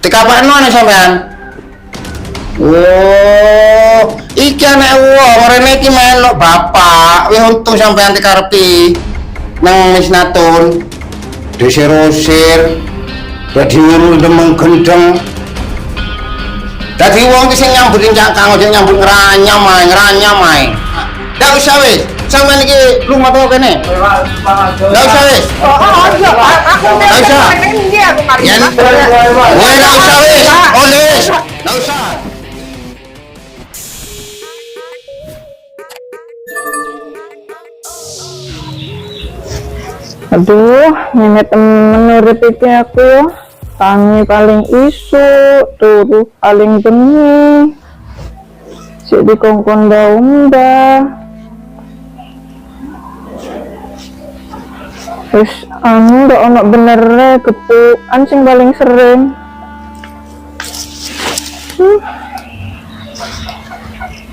Dikapakno nih sampean. Oh, iki anak wong rene iki melok bapak. Wis untung sampean dikarepi nang Misnatun. Disir-usir. Dadi urung demeng gendeng. Dadi wong iki sing nyambutin cangkang aja nyambut ngranyam ae. Ndak usah wis. Sampeyan iki lunga to kene. Ndak usah wis. Aku Ndak usah. ini aku mari. Yen ndak usah wis. Oleh wis. Ndak usah. Aduh, ini temen urip iki aku. Tangi paling isu, turu paling bengi. Sik dikongkon ndaumba. Wis ndak ono bener kepukan sing paling sering.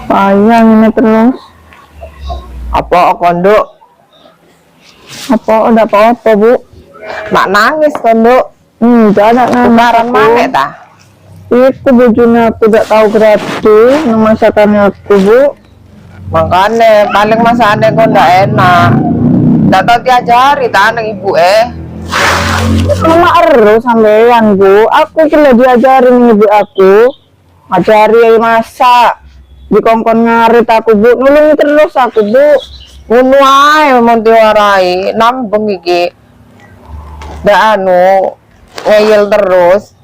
Sayang ini terus. Apa kondok? Apa udah apa-apa, Bu? Mak nangis kondok. Jangan Tukaran mana ta? Itu bojone aku gak tahu gratis nang masakannya aku, Bu. Makanya paling masane kok ndak enak. Ndak tau diajari ta nang ibu Mama ero sampean, Bu. Aku ki lho diajarin ibu aku. Ngajari masak. Dikongkon ngarit aku, Bu. Nulungi terus aku, Bu. Ngono ae mon diwarai nambeng iki. Ndak ngeyel terus.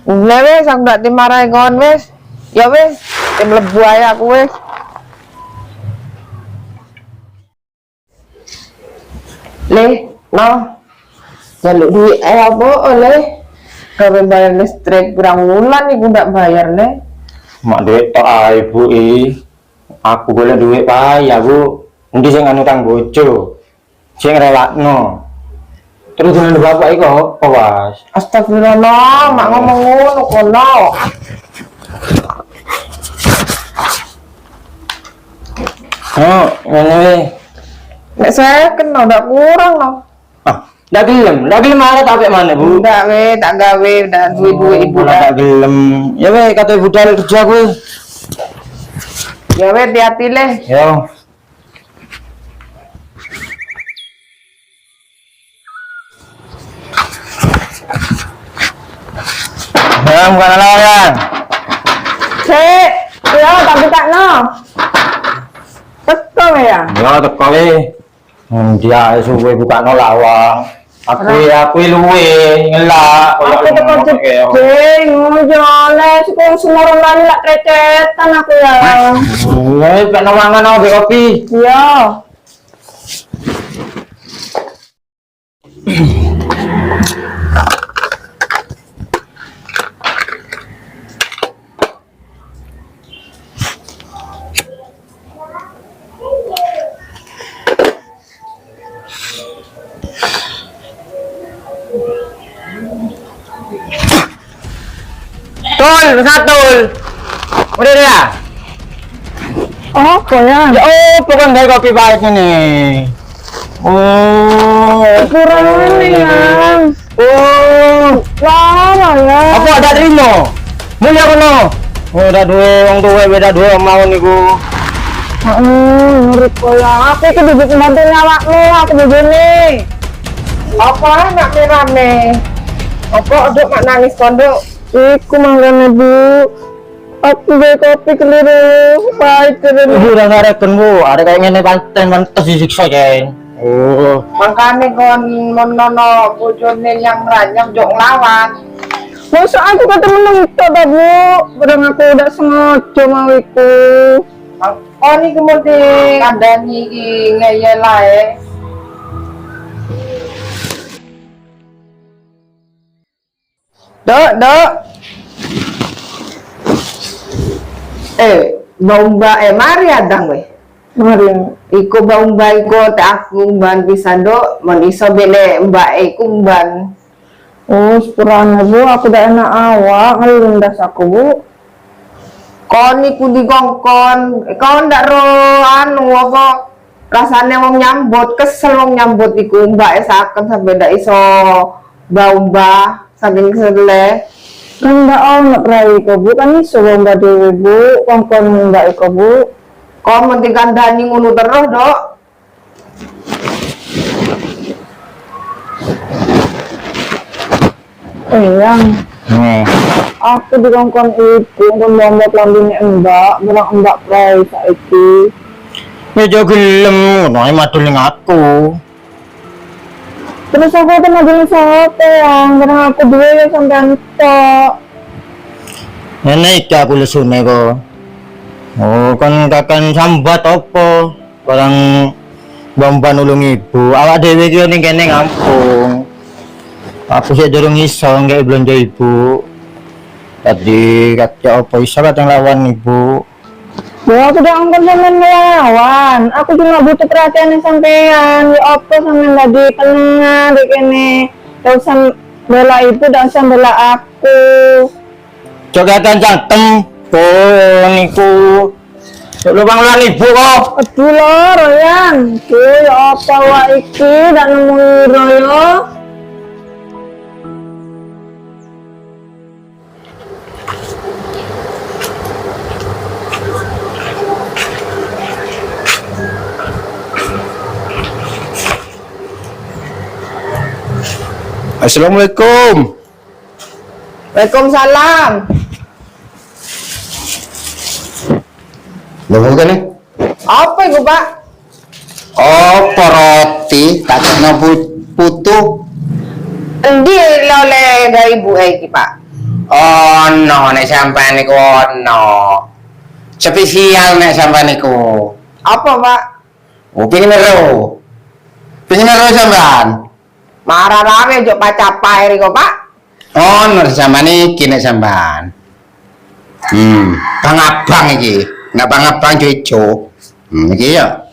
Wes aku ndak dimarahi kon wes. Ya wes, mlebu ae aku wes. Le, no. Jaluk duit apa oleh? Gawe bayar listrik berang wulan iku ndak bayar le. Mak duit tok ae Bu i. Aku boleh duit payah Bu. Endi sing anu kang bojo. Sing relakno. Terus dengan bapak iki apa was? Astagfirullah, mak ngomong ngono kono. Oh, ngene. Nek saya kena ndak kurang loh. Ah, ndak gelem ada tak mana Bu? Ndak we, tak gawe, ndak duwe-duwe ibu Tak gelem. Ya we kata ibu dari kerja kuwi. Ya we hati-hati le. Yo. Ya, bukan lawan. Cek, ya tak buka Betul ya? Ya teko we. Dia suwe buka lawang. Aku luwe ngelak. Aku teko jeding, ngojole, suku semurung lali lak recetan aku ya. Woi, pengen mangan apa kopi? Iya. Tul, Satul. Udah ya? Apa ya? Ya oh, bukan dari kopi baik ini. Oh, Kurang ini ya. oh, Lama ya. apa ada terima? Mulia kono. Oh, ada dua orang tua, beda dua mau niku. Nurut koyo aku iki duduk bantu awakmu, aku bojone. Apa nak rame? Apa aduk mak nangis kondok? Iku manggane, Bu. Aku gawe kopi keliru. Pahit keliru. Ibu udah ngareken Bu, ada kayak ngene pantes disiksa kan. Oh, Makane kon menono bojone yang ranyam jok lawan. Masa aku kata menentu dah, Bu. Padahal aku udah sengaja mau iku. Oh ini kemudian kandani ngeyel ae. Dok. Baumba mari adang we. Mari. Iku baumba iku tak aku umban bisa dok, mon iso bele mbak iku umban. Oh, sepurane, Bu. Aku udah enak awak, ngelindas aku, Bu. Kon iku digongkon, kon ndak ro anu apa rasane wong nyambut, kesel wong nyambut iku mbak saken sampe ndak iso baumba. saking sele. Kan ndak ono prai ko Bu, kan iso lomba dhewe Bu, kongkon ndak iko Bu. Kok mesti kandhani ngono terus, Dok? Yang Nih. aku dikongkon ibu kon lomba lambine mbak, berang mbak prai saiki. Ya jo gelem ngono ae madul ning aku. Terus aku tuh mobil siapa yang berang aku dua ya sampean tok. Nenek iki aku lesune kok. Oh, kan kakan sambat apa? Barang bomba nulung ibu. Awak dhewe iki ning kene ngampung. Aku sih durung iso nggak belanja ibu. Tadi kata apa iso kateng lawan ibu. Ya aku udah angkat sampean melawan. Aku cuma butuh perhatian sampean. Ya apa sampean tadi penengah di kene. Gak usah bela ibu, gak usah bela aku. Jogatan cantem. Oh, niku. Lubang ulang ibu kok. Aduh lor, Yan. Ya apa wa iki gak nemu yo. Assalamualaikum. Waalaikumsalam. Lho kan nih? Apa iku, Pak? Oh, roti tak kena putu. Endi oleh dari ibu iki, Pak? Oh, no, nek sampean niku ono. Spesial nek sampean niku. Apa, Pak? Oh, pingin ero. Pingin ero sampean. Marah rame jok pacapai riko, Pak. Oh, nur sampean iki nek sampean. Bang abang iki. Nggak bang abang jojo. Iki ya.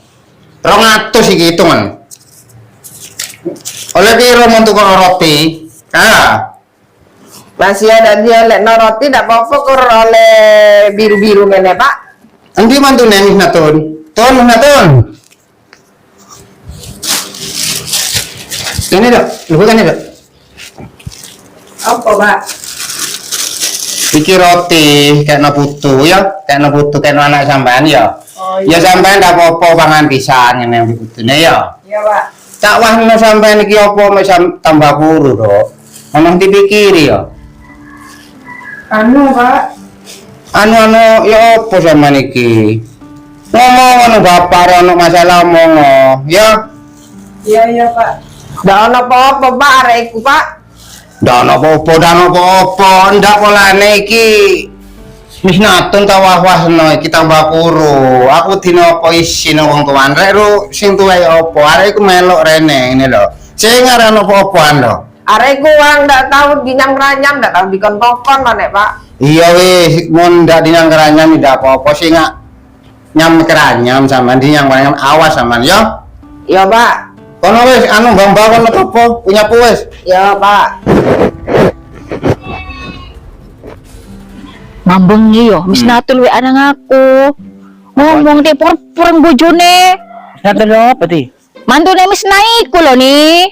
200 iki hitungan. Oleh piro untuk roti? Ah. Masih ada dia lek no roti ndak apa-apa kur oleh biru-biru ngene, Pak. Endi mantune nih natun? Natun. Ini dok, bukan ini dok. Apa, Pak? Iki roti kayak no putu ya, kayak no putu kayak no anak sampean ya. Oh, Ya sampean ndak apa-apa pangan pisan ngene yang putune ya. Iya, Pak. Tak wahno sampean iki apa macam tambah kuru dok. Ngomong dipikiri ya. Anu, Pak. Anu ya apa sampean iki? Ngomong ono bapak ono masalah omong ya. Iya, Pak. Ndak ono apa-apa, Pak, arek iku, Pak. Dan apa-apa, ndak polane iki wis natun ta wah-wahno iki tambah kuru. Aku dino apa isin wong tuan rek ru sing tuwek apa arek iku melok rene ngene lho. Sing ngaran apa-apaan lho. Arek iku wong ndak tahu dinyam-ranyam, ndak tahu dikon-kokon manek, Pak. Iya wis mun ndak dinang keranyam ndak apa-apa sing nyam keranyam sampean dinyang keranyam awas sampean ya. Iya, Pak. Kono wis anu mbak kono apa punya wis. Iya, Pak. Ngambeng iyo, mis natul we anang aku. Ngomong deh purang bojone. Natul apa ti? Mantune mis naik kulo nih.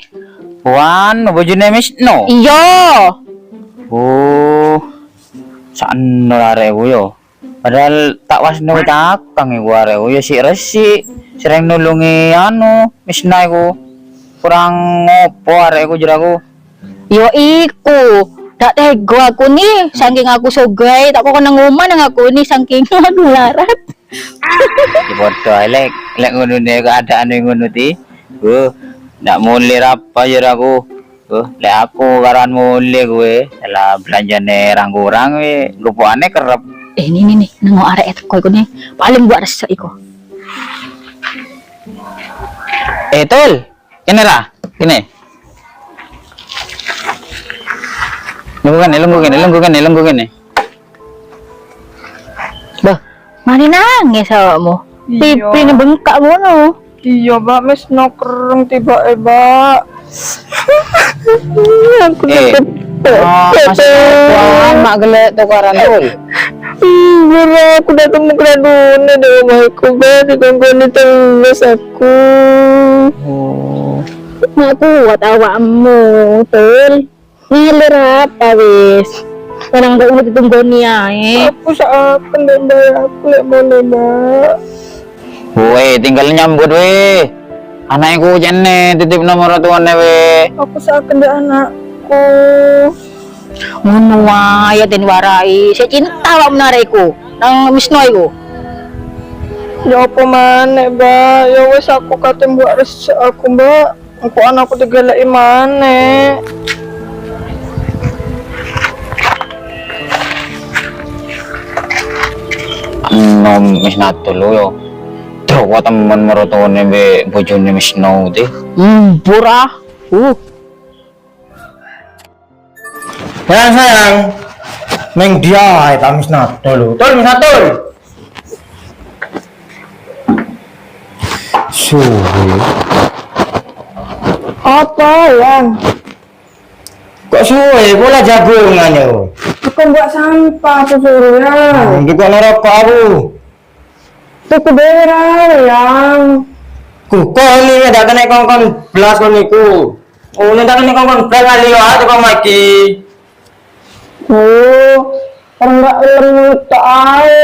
Wan, bojone mis no. Iyo. Oh. Saan nolare yo. Padahal tak was no takang iku are yo si resi. Sering nulungi anu misnai ko. Kurang ngopo are ko jeraku. Yo iku. Tak tego aku nih, saking aku sugay, tak ko nang uma nang aku nih saking aduh larat. Di foto lek ngono ne keadaan ngono ti. Ndak mulai apa jeraku. Lek aku karan mulai gue, lah belanjane rang-kurang we, lupane kerep. Ini nih, nang arek et ko nih, paling gua rasa iko. Tol, kene lah, kene. Lunggu kene. Bah, mari nangis awakmu. Pipi ni bengkak mono. Iya, Mbak, mes nokrong tiba-tiba. Aku Mak gelek tukaran dul. Bro, aku udah temu keradunan di rumahku, Mbak, dikongkoni terus aku. Mak kuat awakmu, Tul. Ngiler apa wis? Orang gak udah ditunggoni ae. Aku seakan dan bayar aku lek boleh mbak. Woi, tinggal nyambut weh. Anakku jene titip nomor tuane weh. Aku seakan dan anakku. Ngono wae den warai. Saya cinta wak menaraiku. Nang Wisnu iku. Ya apa maneh mbak? Ya wes aku kate buat resik aku mbak. Aku anakku digeleki maneh. Nom Misnatul lo yo. Terus temen merotone be bojone Misnu teh. Pura. Sayang. Neng dia eta Misnatul. Tul Misnatul. Suwe. Apa yang? Kok suwe bola jagongan yo. Aku buat sampah aku suruh ya. Juga rokok aku. Tuku daerah yang. Kok ini ada kena kongkon belas kon niku. Oh, nek kena kongkon belas kali yo ate kok maki. Oh, orang nggak lembut ae.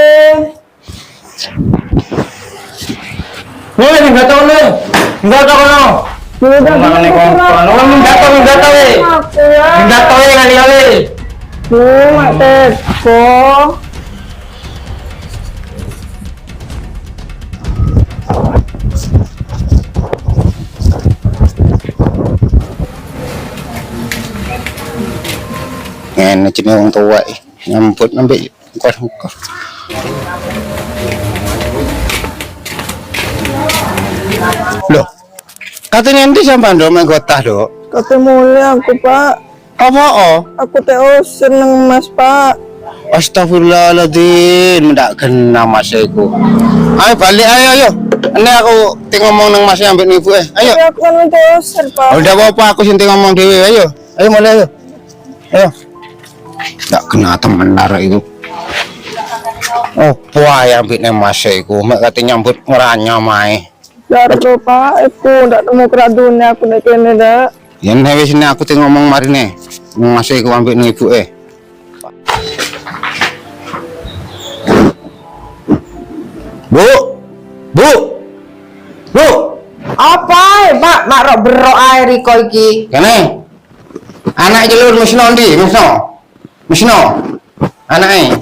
Nih, enggak tahu nih. Enggak tahu no. Udah Kena kongkon. Oh, enggak tahu we. aku ya. Enggak tahu kali ya we. Mak teko. Ngene jenenge wong tua nyambut ambek kor-kor. Loh. Katanya nanti sampean do menggotah do. Kate mulai aku pak. Apa oh? Aku teh seneng mas pak. Astagfirullahaladzim, ndak kena mas iku. Ayo balik ayo. Ini aku ngomong nang mas ambek ibu Ayo. Tapi aku kan teh usir pak. Oh, udah apa aku sing ngomong dhewe ayo. Ayo mulai ayo. Ayo. Ndak kena temen lara itu. Opo ae ambek nang mas iku, mek kate nyambut ngeranya mae. Jaro pak, aku ndak temu keradune aku nek kene dak. Yen wis ini aku ngomong marine. Mas iku ambek ibu Bu. Apa Pak? Mak rok berok ae riko iki. Kene. Anak jelur Misno ndi? Misno. Anake.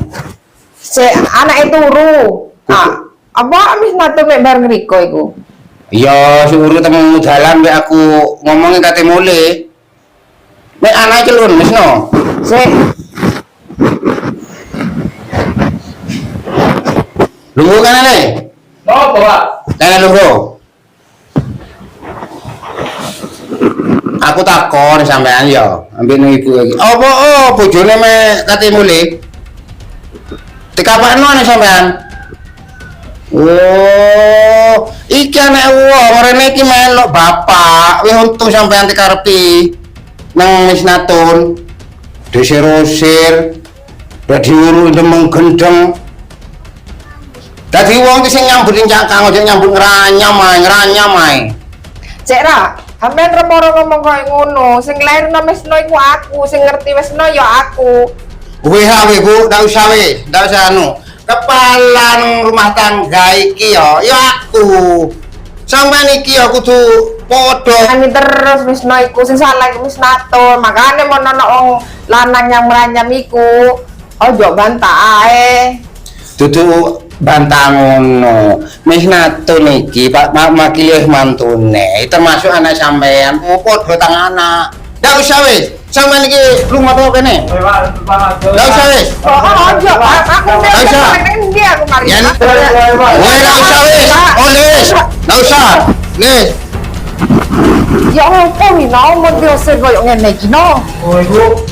Anak itu turu. Apa amis nato mek bareng riko iku? Iya, suruh temu jalan mbek aku ngomongin kate mule. Nek anak jelur Misno. Lungguh kan ale? Apa, Pak? Kene lungguh. Aku takon sampean ya, ambek ibu iki. Apa bojone me kate mule? Tekapakno nek sampean. Oh, iki anak wong rene iki melok bapak. Wis untung sampean dikarepi nang Misnatun. Desir-usir. Dadi uru demeng gendeng. Dadi wong iki sing nyambutin cangkang aja nyambut ngranyam ae. Cek ra, sampean remoro ngomong koyo ngono. Sing lairno Wisnu iku aku, sing ngerti Wisnu ya aku. Weh Bu, ndak usah anu. Kepala nang rumah tangga iki ya aku. Sampeyan iki ya kudu padha. Ani terus Wisnu iku sing salah iku Misnatun. Makane mono wong lanang yang meranyam iku. Ojo bantah ae. Dudu bantah ngono. Misnatun iki Pak makilih mantune, termasuk anak sampean. Padha tang anak. Ndak usah wis. Sampeyan iki rumah to kene. Ndak usah wis. Ojo, aku nang ndi aku mari. Ya. Weh ndak usah wis. Oh wis. Ndak usah. Nih. Ya opo wi no mau diusir koyo ngene iki no. Oh, Ibu.